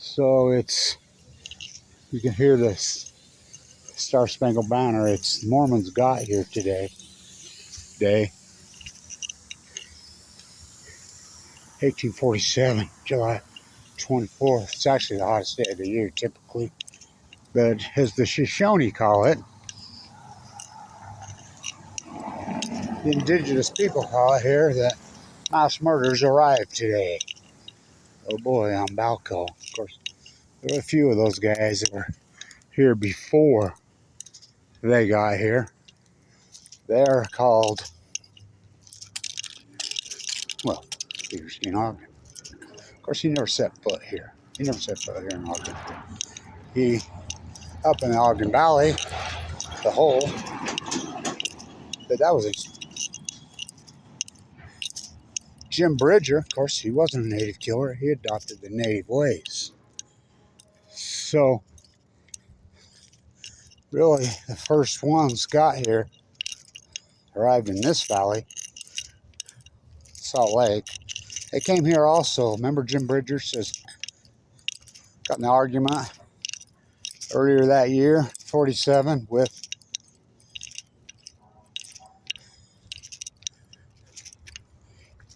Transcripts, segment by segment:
So you can hear this Star Spangled Banner. It's Mormons got here today. 1847, July 24th. It's actually the hottest day of the year typically. But as the Shoshone call it, the indigenous people call it here, that mass murders arrived today. Oh boy, on Balco. Of course, there were a few of those guys that were here before they got here. They're called, well, in Ogden. Of course, he never set foot here. He never set foot here in Ogden. He, up in the Ogden Valley, the whole, but that was Jim Bridger. Of course, he wasn't a native killer. He adopted the native ways. So, really, the first ones got here, arrived in this valley, Salt Lake. They came here also. Remember Jim Bridger says, got in an argument earlier that year, 47, with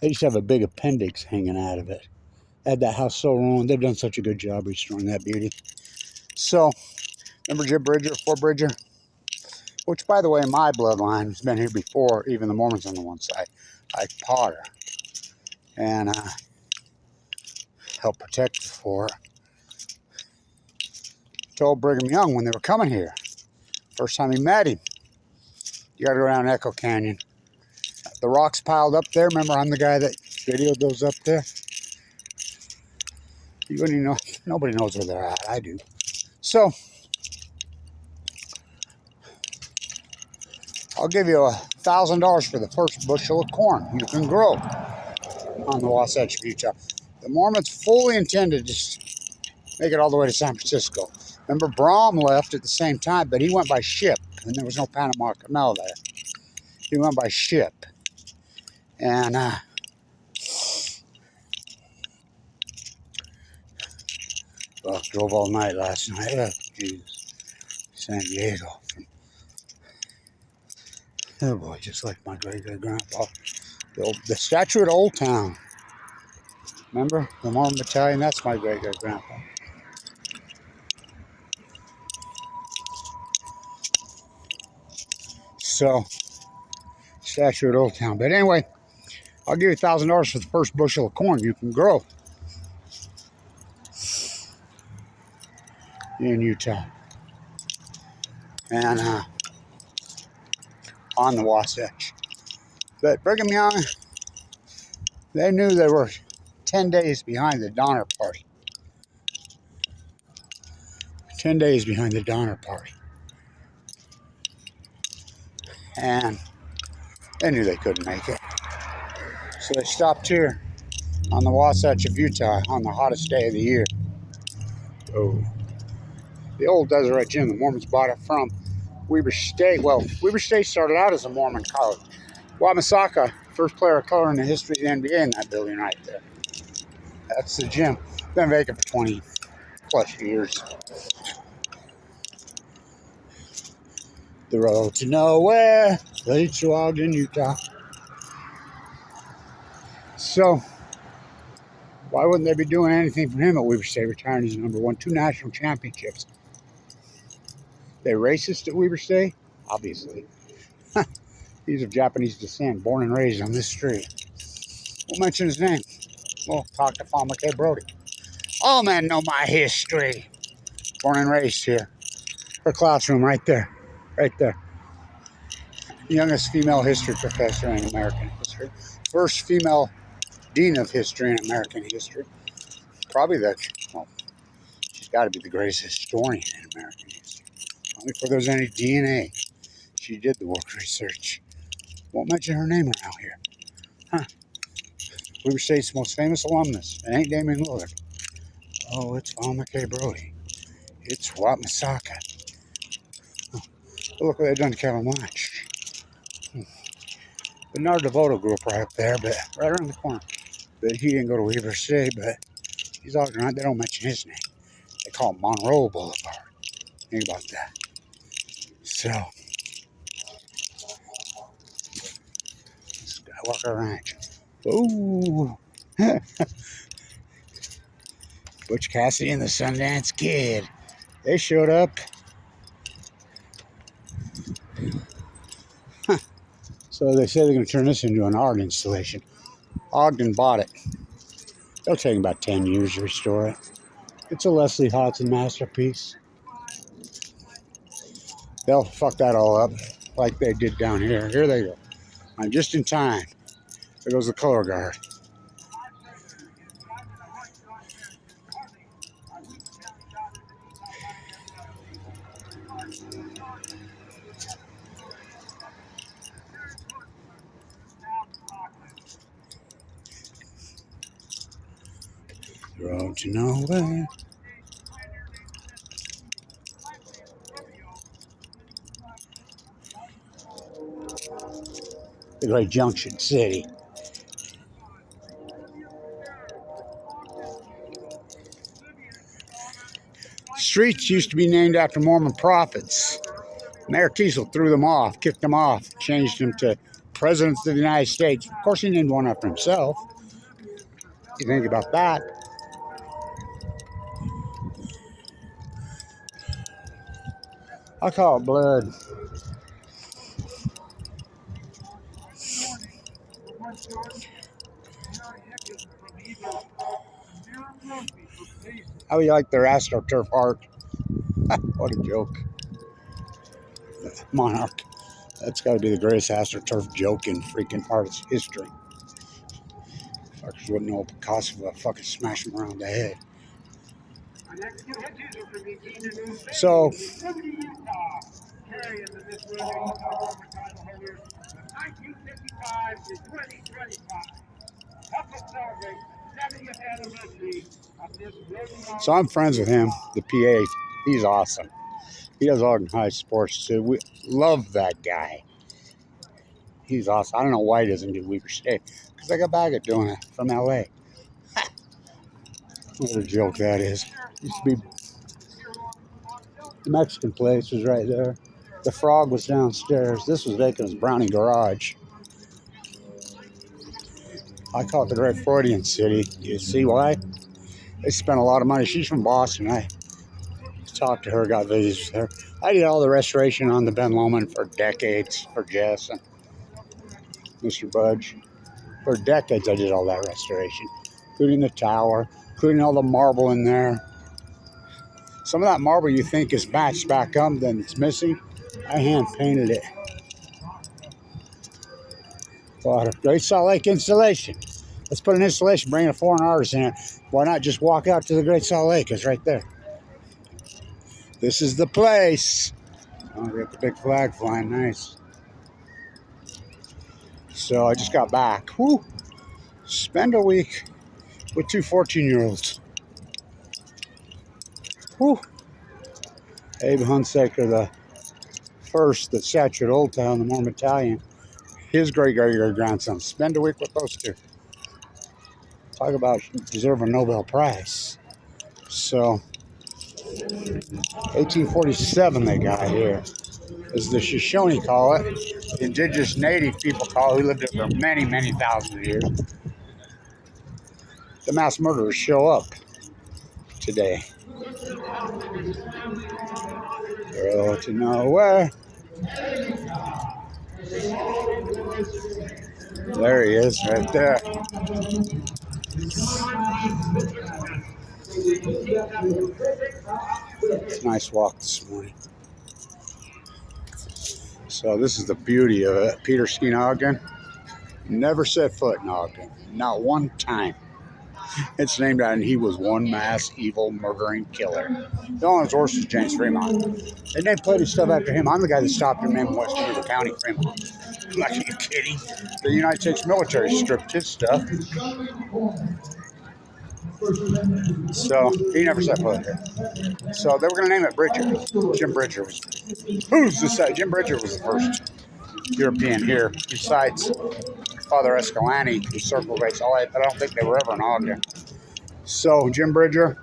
they used to have a big appendix hanging out of it. Had that house so ruined. They've done such a good job restoring that beauty. So, remember Jim Bridger, Fort Bridger? Which, by the way, my bloodline has been here before, even the Mormons on the one side. Ike Potter. And helped protect the fort. Told Brigham Young when they were coming here, first time he met him, you gotta go around Echo Canyon. The rocks piled up there. Remember, I'm the guy that videoed those up there. You wouldn't even know. Nobody knows where they're at. I do. So, I'll give you $1,000 for the first bushel of corn you can grow on the Wasatch of Utah. The Mormons fully intended to make it all the way to San Francisco. Remember, Brahm left at the same time, but he went by ship, and there was no Panama Canal there. He went by ship. And well, drove all night last night. Oh, Jesus. San Diego. Oh boy, just like my great-great-grandpa. The statue at Old Town. Remember? The Mormon Battalion? That's my great-great-grandpa. So, statue at Old Town. But anyway, I'll give you $1,000 for the first bushel of corn you can grow in Utah. And on the Wasatch. But Brigham Young, they knew they were 10 days behind the Donner Party. 10 days behind the Donner Party. And they knew they couldn't make it. So they stopped here on the Wasatch of Utah on the hottest day of the year. Oh. The old Deseret Gym, the Mormons bought it from Weber State. Well, Weber State started out as a Mormon college. Wamasaka, first player of color in the history of the NBA in that building right there. That's the gym. Been vacant for 20 plus years. The road to nowhere leads to Ogden, Utah. So, why wouldn't they be doing anything for him at Weber State, retiring as number one? 2 national championships. They racist at Weber State? Obviously. He's of Japanese descent, born and raised on this street. We'll mention his name. We'll talk to Father K. Brody. All men know my history. Born and raised here. Her classroom right there. Right there. Youngest female history professor in American history. First female dean of history in American history. Probably she's got to be the greatest historian in American history. Only before there's any DNA. She did the work research. Won't mention her name around here. Huh. Weber State's most famous alumnus. It ain't Damon Lillard. Oh, it's Father K. Brody. It's Wamasaka. Oh, look what they've done to Kevin Blanch. Bernard DeVoto grew up right up there, but right around the corner. But he didn't go to Weber State, but he's all right. They don't mention his name. call it Monroe Boulevard. Think about that. So, Skywalker Ranch. Ooh. Butch Cassidy and the Sundance Kid. They showed up. So they say they're going to turn this into an art installation. Ogden bought it. It'll take about 10 years to restore it. It's a Leslie Hodson masterpiece. They'll fuck that all up like they did down here. Here they go. I'm just in time. There goes the color guard. Road to nowhere. The great Junction City. Streets used to be named after Mormon prophets. Mayor Teasel threw them off, kicked them off, changed them to presidents of the United States. Of course, he named one after himself. You think about that. I call it blood. How do you like their AstroTurf art? What a joke. Monarch. That's got to be the greatest AstroTurf joke in freaking artist history. Fuckers wouldn't know Picasso would fucking smash him around the head. So, I'm friends with him, the PA. He's awesome. He does Ogden High Sports too. We love that guy. He's awesome. I don't know why he doesn't do Weaver State. Because I got back at doing it from LA. What a joke that is. Used to be the Mexican place was right there. The Frog was downstairs. This was vacant as Brownie Garage. I call it the Great Freudian City. You see why? They spent a lot of money. She's from Boston. I talked to her, got visits with her. I did all the restoration on the Ben Lomond for decades for Jess and Mr. Budge. For decades I did all that restoration, including the tower, including all the marble in there. Some of that marble you think is matched back up, then it's missing. I hand painted it. Well, Great Salt Lake installation. Let's put an installation, bring a foreign artist in it. Why not just walk out to the Great Salt Lake? It's right there. This is the place. Oh, we got the big flag flying, nice. So I just got back. Whew. Spend a week with two 14-year-olds. Whew. Abe Hunsaker, the first that statured Old Town, the Mormon Battalion. His great-great-grandson. Spend a week with those two. Talk about deserving a Nobel Prize. So, 1847 they got here. As the Shoshone call it, the indigenous native people call it, who lived here for many, many thousands of years. The mass murderers show up today. Road to nowhere. There he is, right there. It's a nice walk this morning. So this is the beauty of it. Peter Skeen Ogden never set foot in Ogden, not one time. It's named out, and he was one mass evil murdering killer. The owner's horse is James Fremont. And they plenty of stuff after him. I'm the guy that stopped him in West Weaver County, Fremont. I'm like, are you kidding? The United States military stripped his stuff. So he never set foot here. So they were going to name it Bridger. Jim Bridger was. Who's the site? Jim Bridger was the first European here, besides Father Escalante, who circled race all that, but I don't think they were ever in Ogden. So Jim Bridger,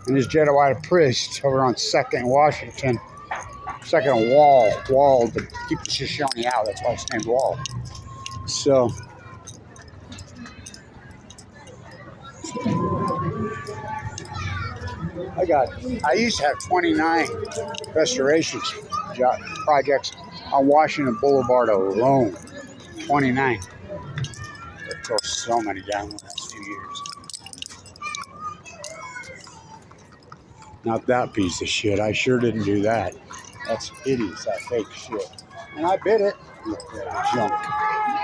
And this Jedediah priest over on 2nd Washington, 2nd Wall to keep the Shoshone out. That's why it's named Wall. So, I used to have 29 restoration projects on Washington Boulevard alone. 29. There tore so many down in the last few years. Not that piece of shit. I sure didn't do that. That's hideous, that fake shit. And I bid it. Look at that junk.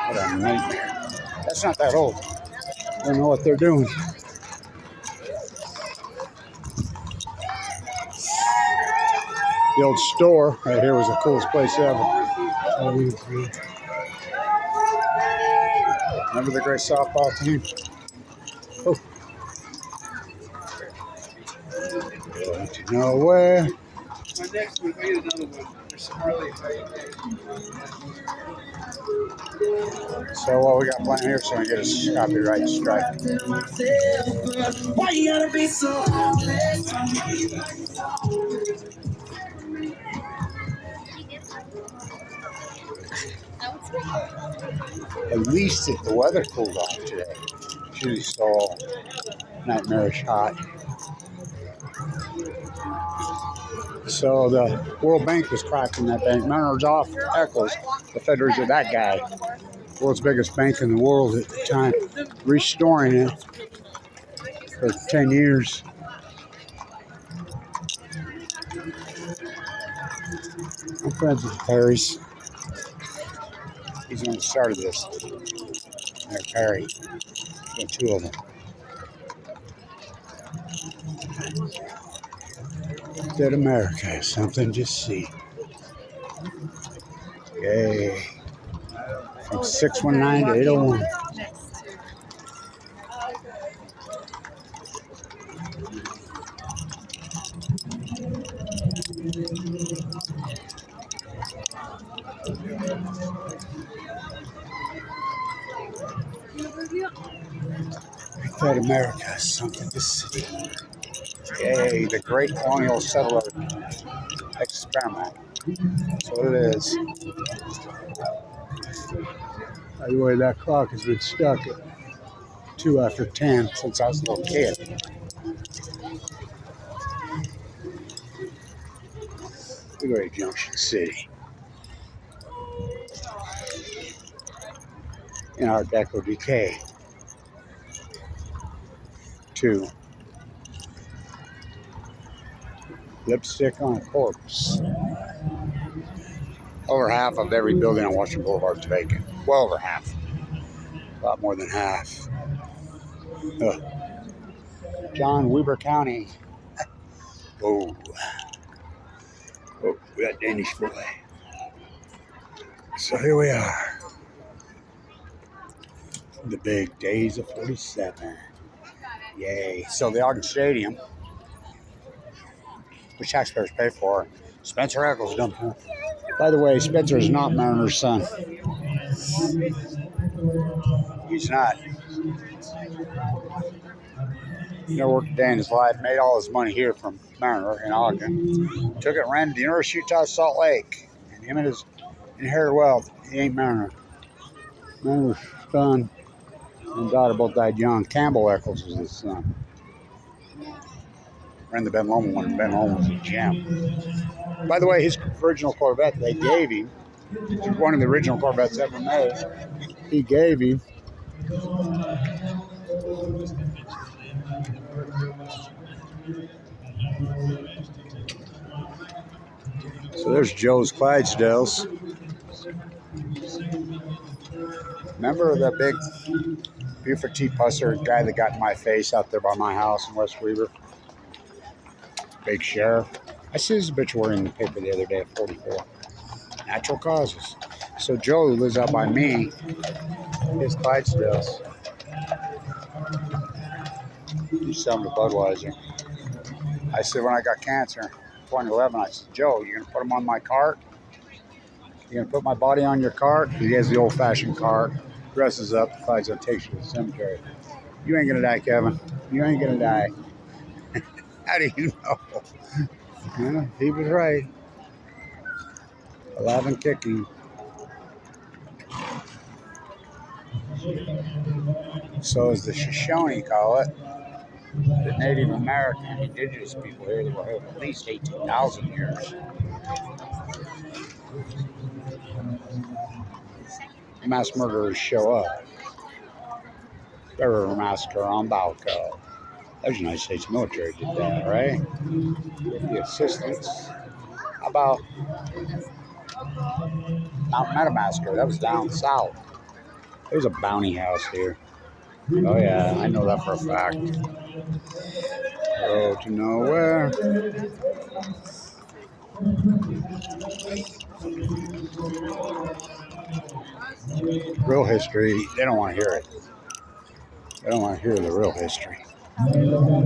What a nightmare. That's not that old. I don't know what they're doing. The old store right here was the coolest place ever. Remember the great softball team? Oh. Nowhere. My next one, I get another one. There's some really So what we got planned here so we get a copyright strike. Why you gotta be so At least the weather cooled off today. It's usually so nightmarish hot. So the World Bank was cracking that bank. Mariners off Eccles. The Federals are that guy. World's biggest bank in the world at the time. Restoring it for 10 years. I'm friends with Perry's. He's the one who started this. There's Perry. There are two of them. That America is something to see. Yay. From 619 to 801. That America is something to see. Yay, the great colonial settler experiment. That's what it is. By the way, that clock has been stuck at 2 after 10 since I was a little kid. Look at Junction City. In Art Deco decay. 2. Lipstick on a corpse. Over half of every building on Washington Boulevard is vacant. Well over half. A lot more than half. John Weber County. Oh, that Danish boy. So here we are. The big days of 47. Yay. So the Ogden Stadium, which taxpayers pay for, Spencer Eccles dumped him. By the way, Spencer is not Mariner's son. He's not. He never worked a day in his life, made all his money here from Mariner in Ogden. Took it, ran to the University of Utah, Salt Lake. And him and his inherited wealth, he ain't Mariner. Mariner's son and daughter both died young. Campbell Eccles was his son. Ran the Ben Loma when Ben Loma was a gem. By the way, his original Corvette they gave him, one of the original Corvettes ever made, he gave him. So there's Joe's Clydesdales. Remember the big Buford T. Pusser guy that got in my face out there by my house in West Weaver? Big sheriff. I see his obituary in the paper the other day at 44. Natural causes. So Joe, who lives out by me, his Clydesdales. He's selling to Budweiser. I said when I got cancer in 2011, I said, Joe, you going to put them on my cart? You going to put my body on your cart? He has the old-fashioned cart. Dresses up, decides to take you to the cemetery. You ain't going to die, Kevin. You ain't going to die. How do you know? Yeah, he was right. Alive and kicking. So as the Shoshone call it, the Native American indigenous people here that were here for at least 18,000 years. Mass murderers show up. There was a massacre on Balco. That was the United States military did that, right? With the assistance. How about Mount Metamasker? That was down south. There's a bounty house here. Oh yeah, I know that for a fact. Road to nowhere. Real history, they don't want to hear it. They don't want to hear the real history. They want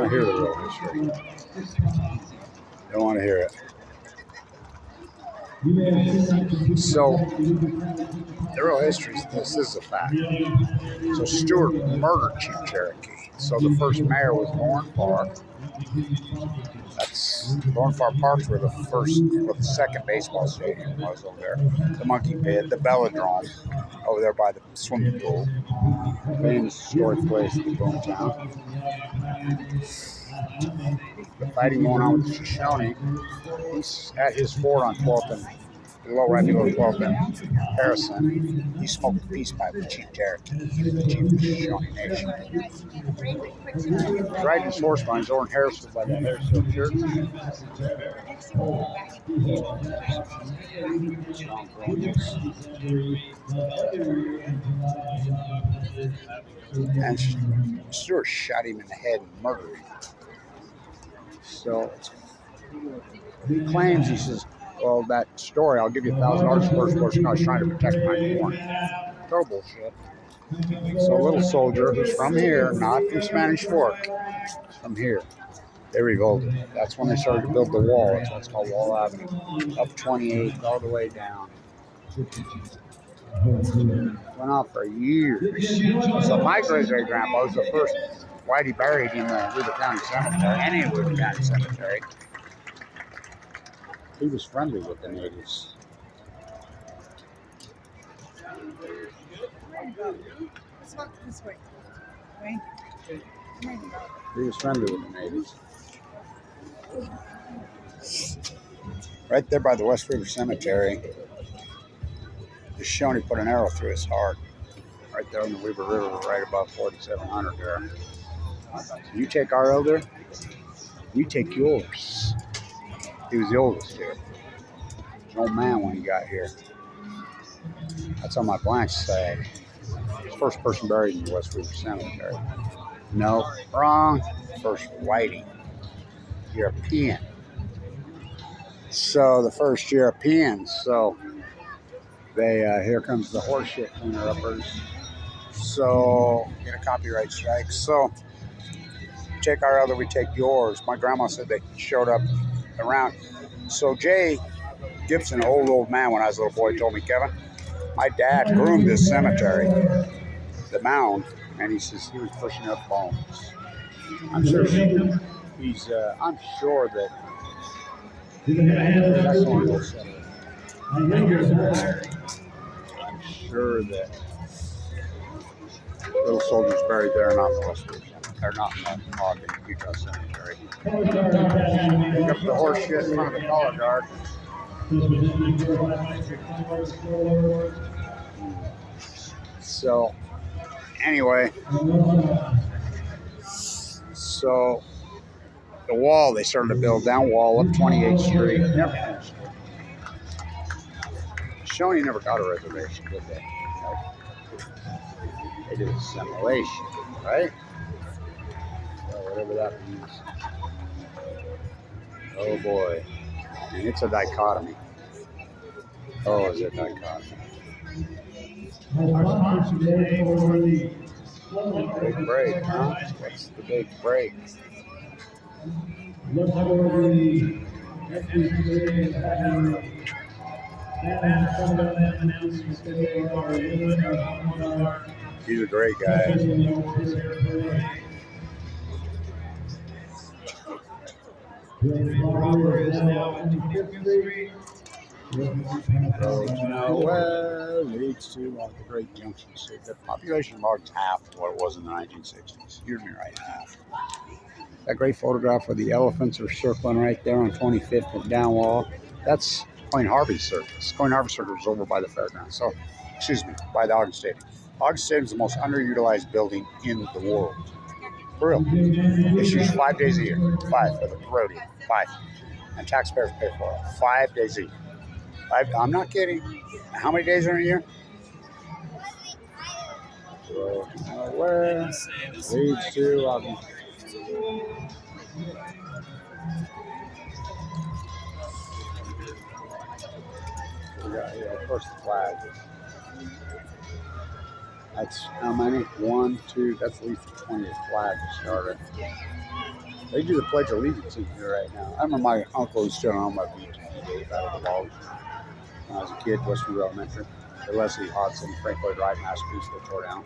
to hear the real history. They don't want to hear it. So, the real history is this. This is a fact. So, Stewart murdered Chief Cherokee. So, the first mayor was Lauren Farr. That's Lauren Farr Park's where the second baseball stadium was over there. The Monkey Pit, the Velodrome over there by the swimming pool. Famous historic place in Boomtown. The fighting going on with the Shoshone. He's at his fort on 12th and right below 12th and Harrison. He smoked a peace pipe with Chief Cherokee. He was the chief of the Shoshone Nation. He's riding his horse behind over in Harrison by the Harrisville Church. And Stewart shot him in the head and murdered him. So he claims, he says, well, that story, I'll give you $1,000 for first person. I was trying to protect my corn. Total bullshit. So a little soldier who's from here, not from Spanish Fork, from here. They revolted. That's when they started to build the wall. That's why it's called Wall Avenue. Up 28, all the way down. Went on for years. So my great-great-grandpa was the first whitey buried in the Weaver County Cemetery, any Weaver County Cemetery. He was friendly with the natives. Let's walk this way. He was friendly with the natives. Right there by the West River Cemetery, the Shoshone put an arrow through his heart. Right there on the Weaver River, right above 4,700 there. You take our elder, you take yours. He was the oldest here. An old man when he got here. That's on my Blanch side. First person buried in the West River Cemetery. No, wrong. First whitey. European. So the first Europeans. So they here comes the horseshit cleaner uppers. So get a copyright strike. So take our other, we take yours. My grandma said they showed up around. So Jay Gibson, an old man when I was a little boy, told me, Kevin, my dad groomed this cemetery, the mound, and he says he was pushing up bones. I'm sure I'm sure that that's one of those settlements. I'm sure that little soldiers buried there are not in the West River. They're not in the Ogden Utah Cemetery. Pick up the horse shit in front of the collar guard. So, anyway, so the wall, they started to build down wall up 28th Street. Never finished it. Shoshone never got a reservation, did they? Nope. They did assimilation, right? Well, whatever that means. Oh boy. And it's a dichotomy. Oh, is it a dichotomy? Big break, huh? What's the big break? He's a great guy. Road to nowhere leads to one of the great junctions. The population of Ogden's half of what it was in the 1960s. You're right, half. That great photograph where the elephants are circling right there on 25th and down wall. That's Coin Harvey Circus. Coin Harvey Circus is over by the fairgrounds. So, excuse me, by the Ogden Stadium. Ogden Stadium is the most underutilized building in the world. For real. It's used 5 days a year. 5 for the rodeo. 5. And taxpayers pay for it. 5 days a year. I'm not kidding. How many days are in a year? So, where leads to Ogden. We got here, of course, the flag. That's how many? 1, 2, that's at least the 20th flag to start it. They do the Pledge of Allegiance in here right now. I remember my uncle was still on my BTV days out of the logs when I was a kid, Westview Elementary. The Leslie Hodson, Frank Lloyd Wright masterpiece they tore down.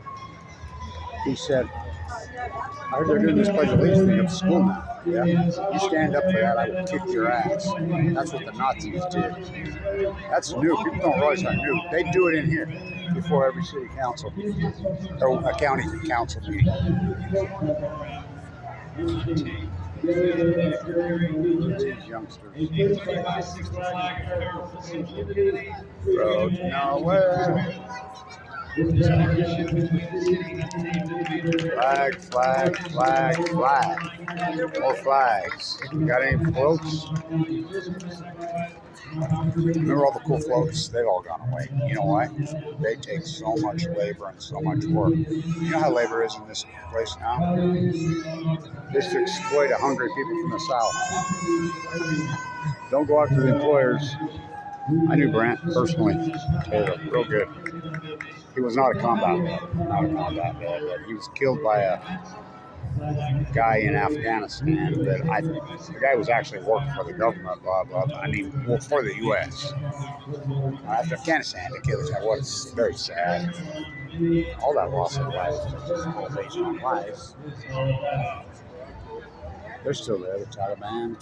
He said, I heard they're doing this Pledge of Allegiance thing at school now. Yeah. You stand up for that, I will kick your ass. That's what the Nazis did. That's new. People don't realize how new. They do it in here before every city council or a county council meeting. These youngsters. Road to nowhere. Flag, flag, flag, flag. More flags. You got any floats? Remember all the cool floats? They've all gone away. You know why? They take so much labor and so much work. You know how labor is in this place now? Just to exploit hungry people from the South. Don't go after the employers. I knew Brant personally. Real good. He was not a combat vet, but he was killed by a guy in Afghanistan the guy was actually working for the government, blah, blah, blah. I mean, well, for the U.S. After Afghanistan, they killed this guy. What's very sad. All that loss of life is all based on lives. They're still there, the Taliban.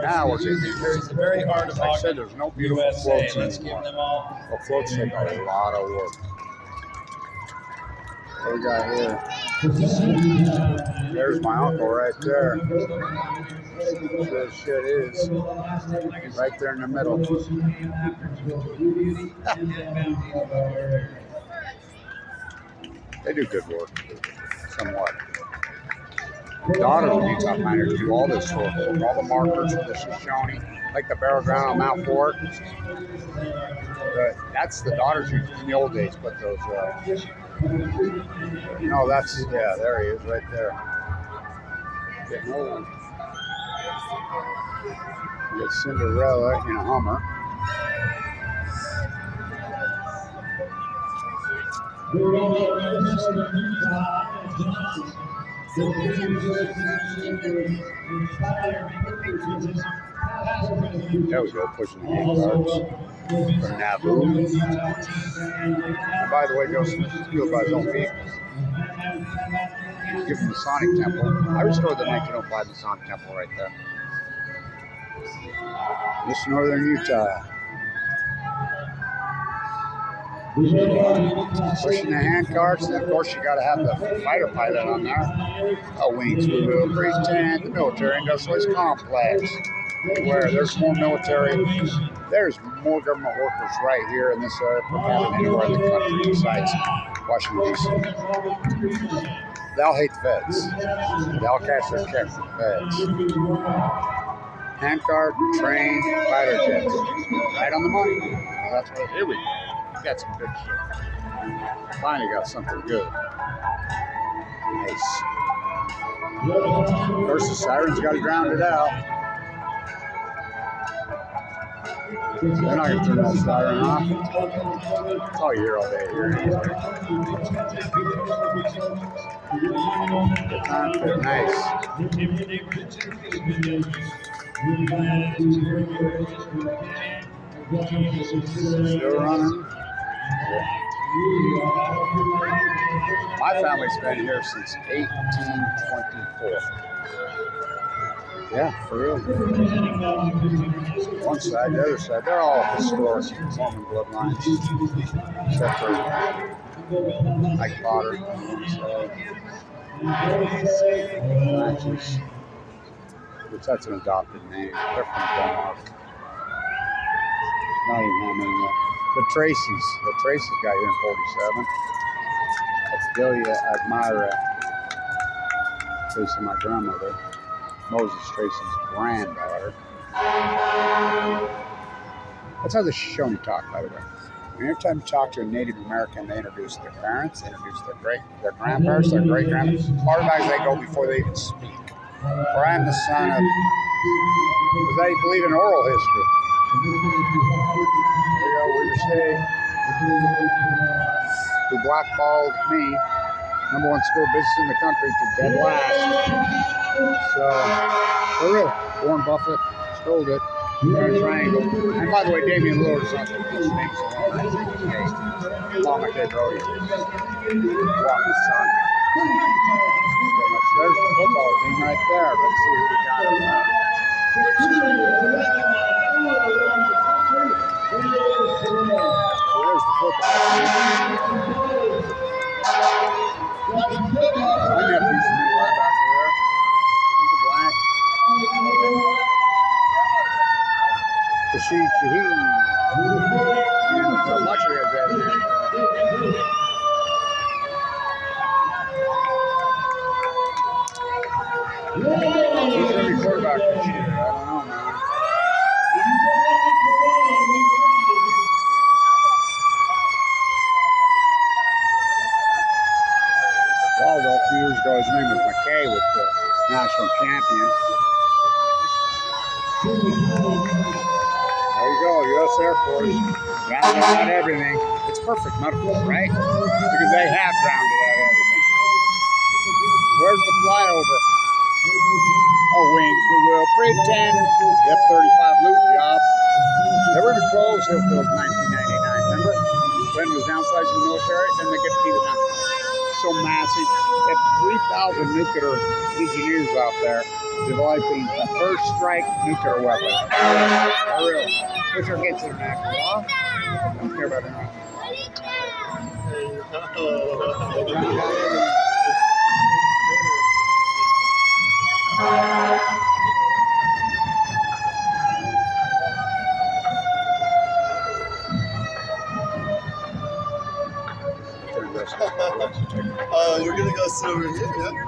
Now we're getting very hard. Like I said, there's no beautiful floats anymore. Well, floats take a lot of work. What we got here? There's my uncle right there. Sure as shit is. Right there in the middle. They do good work, somewhat. The daughters of Utah Miners do all this work, all the markers for the Shoshone, like the barrel ground on Mount Fort. That's the daughters who, in the old days, put those. That's there he is, right there. Getting old. We got Cinderella in a Hummer. There we go, pushing the hand cards from Naboo. And by the way, Joe Smith is killed by his own people. He was given the Masonic Temple. I restored the 1905 Masonic Temple right there. This is northern Utah. Pushing the hand carts, and of course you got to have the fighter pilot on there. Wings, we will pretend the military industrialist complex. Where there's more military, there's more government workers right here in this area than anywhere in the country besides Washington, D.C. They'll hate the feds. They'll cash their check for the feds. Handcart, train, fighter jets. Right on the money. Well, that's what, here we go. We got some good shit. Finally got something good. Nice. Of course, the sirens got to drown it out. They're not going to turn that siren off. It's all year, all day here. The content, nice. Still running. My family's been here since 1824. Yeah, for real. One side, the other side, they're all historic Mormon bloodlines, except for Mike Potter on one side. Blanches, which that's an adopted name. They're from Denmark. Not even how many more. The Tracy's got here in 47. Adelia Admira, Tracy, my grandmother. Moses Tracy's granddaughter. That's how the Shoshone talk, by the way. Every time you talk to a Native American, they introduce their parents, introduce their grandparents, their great grandparents. As far back as they go before they even speak. For I am the son of, because they believe in oral history. There you go, Weaver State, who blackballed me, #1 school business in the country, to dead last. So, for real, Warren Buffett stole it. Triangle. And by the way, Damian Lillard is not the best names along my dead rodeo. Walking son. There's the football team right there. Let's see who we got over there. So there's the football team. My nephew's the middle linebacker there. He's a Blanch. Rashid Shaheed. And much of that who's going to be quarterback this year? I don't know, man. Waldo, a few years ago, his name was McKay, was the national champion. There you go, U.S. Air Force. Drowned out everything. It's perfect metaphor, right? Because they have drowned out everything. Where's the flyover? Oh, wings, we will pretend. The F-35 loot job. They were even closed until 1999, remember? When it was downsized in the military, then they get to be the so massive. They have 3,000 nuclear engineers out there developing a first strike nuclear weapon. For real. Which are gets international law. I don't care about international Oh, we're gonna go sit over here, yeah?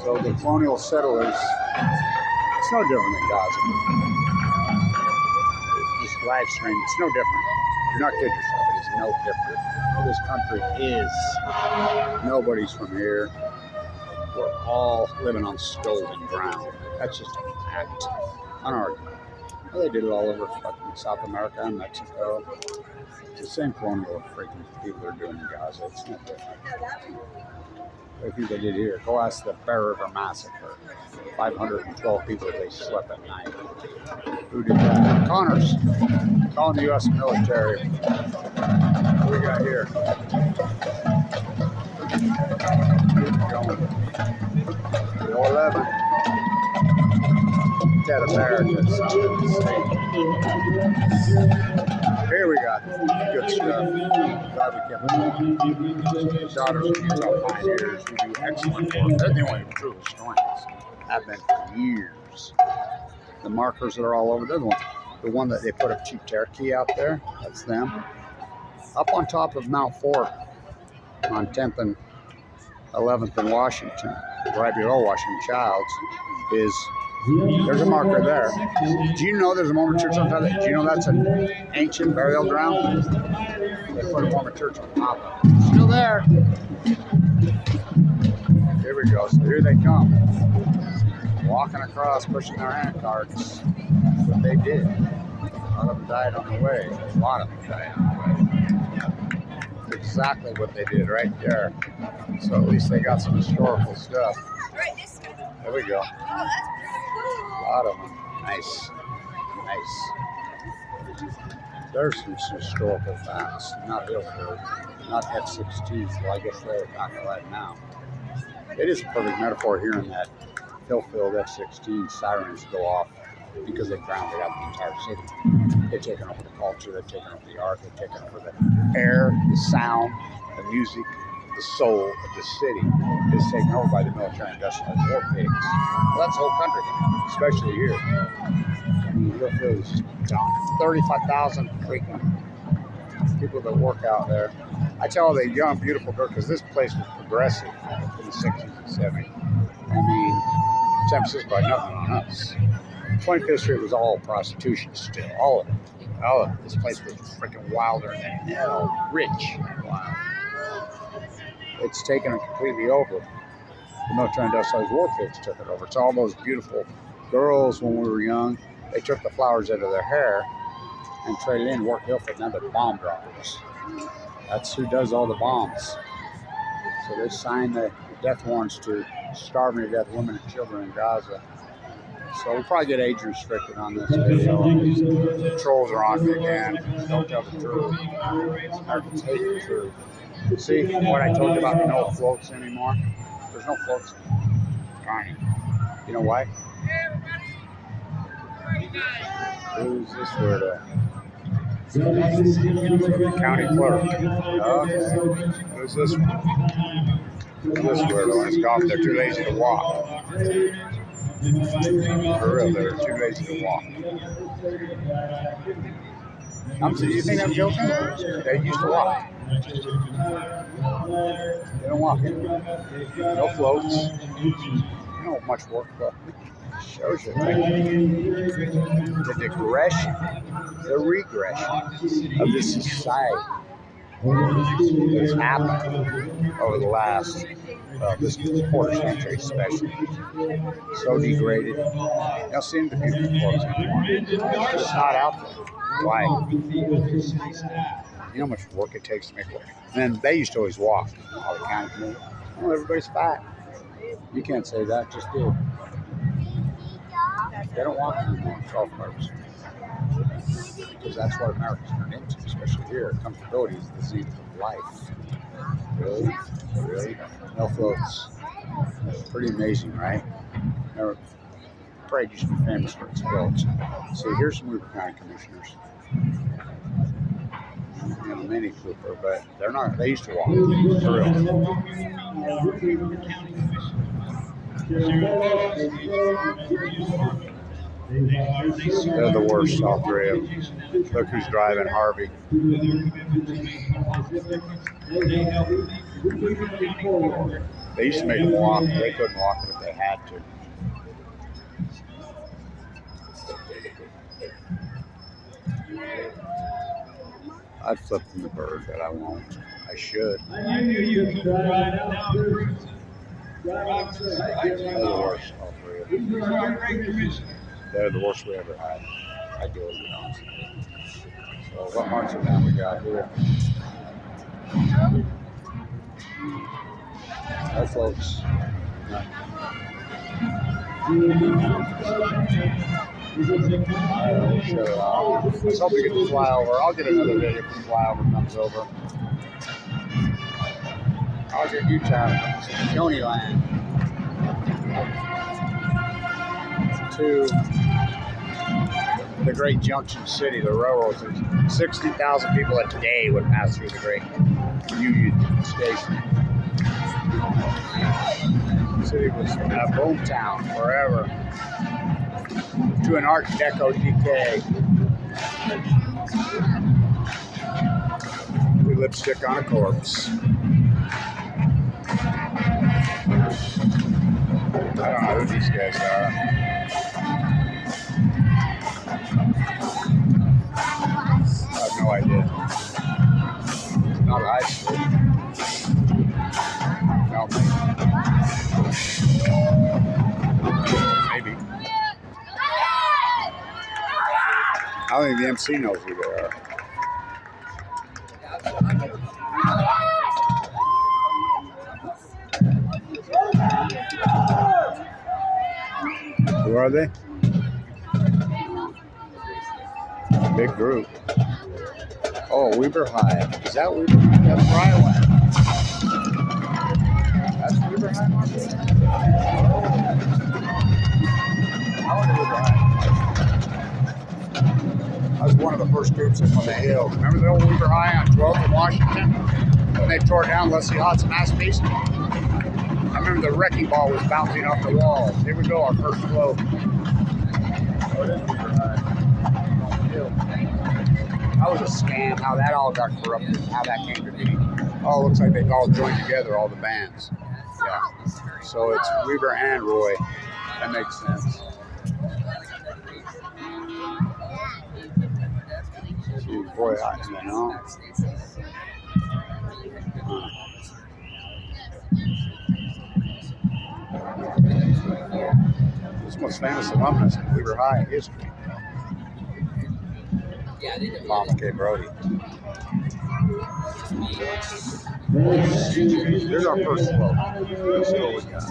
So the colonial settlers, it's no different than Gaza. This live stream, it's no different. Do not kid yourself, it is no different. This country is, nobody's from here. We're all living on stolen ground. That's just a fact. Unarguable. Well, they did it all over fucking South America and Mexico. It's the same colonial freaking people are doing in Gaza. It's no different. I think they did here. Go ask the Bear River Massacre. 512 people they slept at night. Who did that? Connors. Calling the U.S. military. What do we got here? Going. 11. Dead Americans. Here we got good stuff. Glad we kept it. Daughters of Utah pioneers who do excellent work. They're the only true historians. Have been for years. The markers that are all over, they're the one that they put a cheap Cherokee out there. That's them. Up on top of Mount Fort on 10th and 11th in Washington, right below Washington Childs, is there's a marker there. Do you know there's a Mormon church on top of that? Do you know that's an ancient burial ground? They put a Mormon church on top of it. Still there. Here we go. So here they come. walking across, pushing their hand carts. That's what they did. A lot of them died on the way. A lot of them died on the way. That's exactly what they did right there. So at least they got some historical stuff. There we go. A lot of them. Nice. There's some historical facts. Not Hillfield, not F-16s. Well, I guess they're not right now. It is a perfect metaphor hearing that Hillfield F-16 sirens go off because they grounded out the entire city. They've taken over the culture, they've taken over the art, they've taken over the air, the sound, the music, the soul of the city is taken over by the military-industrial war pigs. Well, that's the whole country, especially here. I mean, Hillfield is down 35,000 freaking people that work out there. I tell the young, beautiful girl, because this place was progressive in the 60s and 70s. I mean, San Francisco had nothing on us. 25th Street was all prostitution still, all of it. This place was freaking wilder than hell, rich and wild. It's taken it completely over. The military-industrial war pigs took it over. It's all those beautiful girls when we were young. They took the flowers out of their hair and traded in, worked Hillfield, now they're bomb droppers. That's who does all the bombs. So they signed the death warrants to starving to death women and children in Gaza. So we'll probably get age restricted on this video. The trolls are on me again. Don't tell the truth. Americans hate the truth. See what I told you about no floats anymore? There's no floats anymore. Tiny. You know why? Who's this weirdo? County clerk. Okay. Who's this one? Who's this weirdo? He's gone. They're too lazy to walk. For real, they're too lazy to walk. You think I'm joking? They used to walk. They don't walk anymore. No floats. You know much work, but it shows you the digression, the regression of this society that's happened over the last this quarter century especially. So degraded. You don't see the beautiful clothes anymore. It's not out there. Why? You know how much work it takes to make work. And then they used to always walk. All the county community. Oh, everybody's fat. You can't say that, just do. They don't walk anymore, golf carts. Because that's what America's turned into, especially here. Comfortability is the zenith of life. Really? No floats. Pretty amazing, right? Parade used to be famous for its floats. So here's some Weber County commissioners. You know, Mini Cooper, but they're not. They used to walk. For real. They're the worst, all three of them. Look who's driving Harvey. They used to make them walk. They couldn't walk it if they had to. I'd flip from the bird, but I won't. I should. They're the worst, all three of them. They're the worst we ever had. I do it, honest. So what marching band we got here? Hi, folks. Let's hope we get the flyover. I'll get another video if the flyover comes over. Ogden Utah, County land. To the great Junction City, the railroads. 60,000 people a day would pass through the great Union Station. The city was a boom town forever. To an Art Deco decay. We lipstick on a corpse. I don't know who these guys are. I have no idea. Not high school. No, maybe I don't think the MC knows who they are. Who are they? Big group. Oh, Weber High. Is that Weber High? That's where I went. That's Weber High Market? I went to Weber High. I was one of the first groups up on the hill. Remember the old Weber High on 12th in Washington? When they tore down Leslie Hott's masterpiece? I remember the wrecking ball was bouncing off the walls. Here we go, our first float. Oh, it is Weber High. That was a scam, how that all got corrupted, how that came to be. Oh, it looks like they've all joined together, all the bands. Yeah. So it's Weber and Roy. That makes sense. Gee, boy, you know. This most famous alumnus in Weber High history. Mama K. Brody. Here's our first float. Let's see what we got.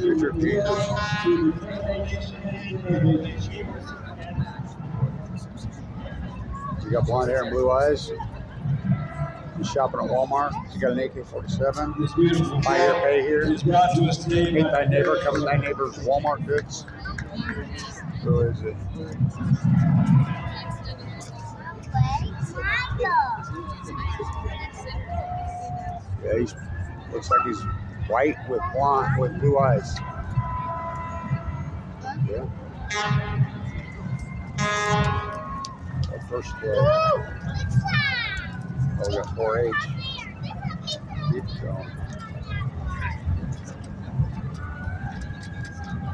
Picture of Jesus. You got blonde hair and blue eyes. He's shopping at Walmart. He's got an AK-47. Buy here, pay here. Hate thy neighbor. Cover thy neighbor's Walmart goods. Who is it? Yeah, he looks like he's white with blue eyes. Yeah. Our first float. Oh, we got 4-H. Keep going.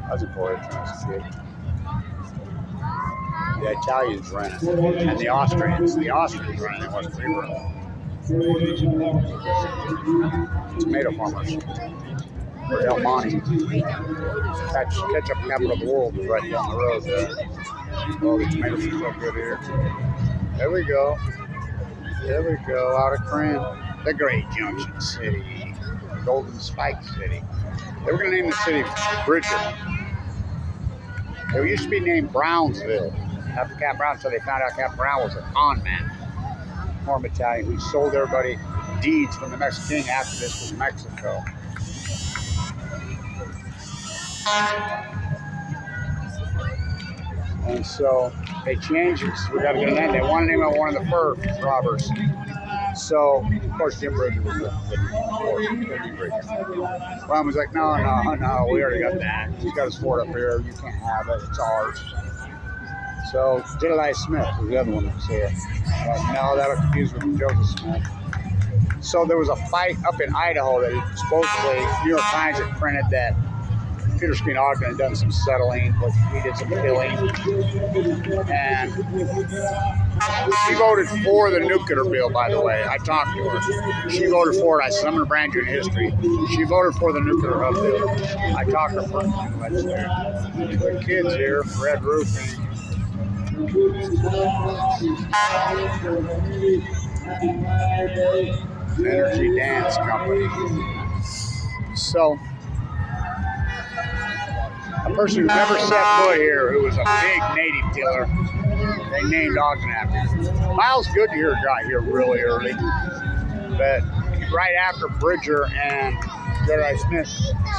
I was in 4-H when I was a kid. The Italians ran it, and the Austrians ran it. It wasn't Weber. Tomato farmers. Or Del Monte. Ketchup capital of the world is right down the road there. Oh, the tomatoes are so good here. There we go. There we go, out of Cran. The Great Junction City. Golden Spike City. They were going to name the city Bridger. It used to be named Brownsville after Cap Brown until they found out Cap Brown was a con man. Former Italian who sold everybody deeds from the Mexican king after this was Mexico. And so they changed it. So we got to get an end. They want to name it one of the fur robbers. So, of course, Jim Bridger was the Ron was like, no, we already got that. He's got his fort up here. You can't have it. It's ours. So, Jedediah Smith was the other one that was here. No, that was confused with Joseph Smith. So there was a fight up in Idaho that supposedly New York Times had printed that Peter Screen Ogden had done some settling, but he did some killing. And she voted for the nuclear bill, by the way. I talked to her. She voted for it. I said, I'm going to brand you in history. She voted for the nuclear hub bill. I talked to her for a few minutes there. The kids here, Red Roofing. Energy Dance Company. So, a person who never set foot here, who was a big native killer, they named Ogden after him. Miles Goodyear got here really early, but right after Bridger and Jedediah Smith,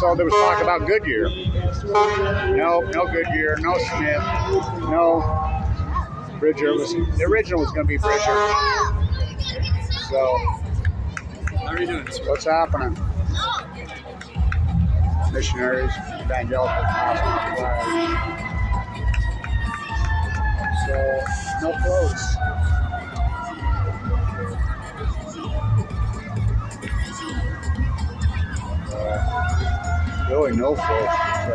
so there was talk about Goodyear. No Goodyear, no Smith, no Bridger. The original was going to be Bridger. So, How are you doing? what's happening? Missionaries, evangelical gospel. So, no floats. Really, no floats. So,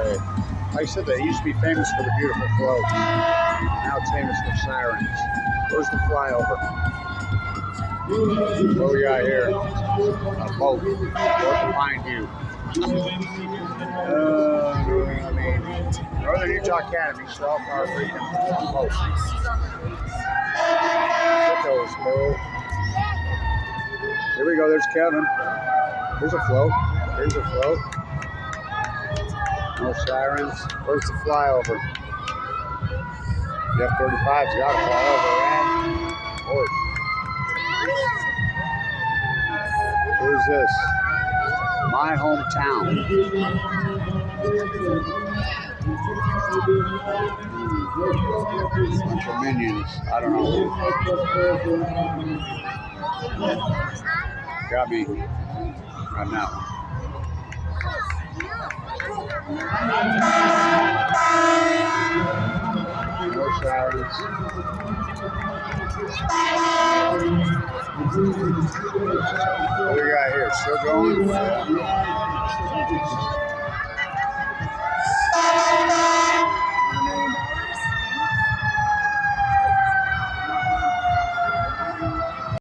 like I said, they used to be famous for the beautiful floats. Now it's famous for sirens. Where's the flyover? What we got here? A boat. North of Pine View. Northern Utah Academy, Straw Power Freedom. Oh. Those, bro. Here we go. There's Kevin. Here's a float. Here's a float. No sirens. Where's the flyover? The F-35's got to fly over, man. Horse. Who's this? My hometown. Bunch of minions. I don't know. Got me. Right now. No sirens. What do we got here? Still going?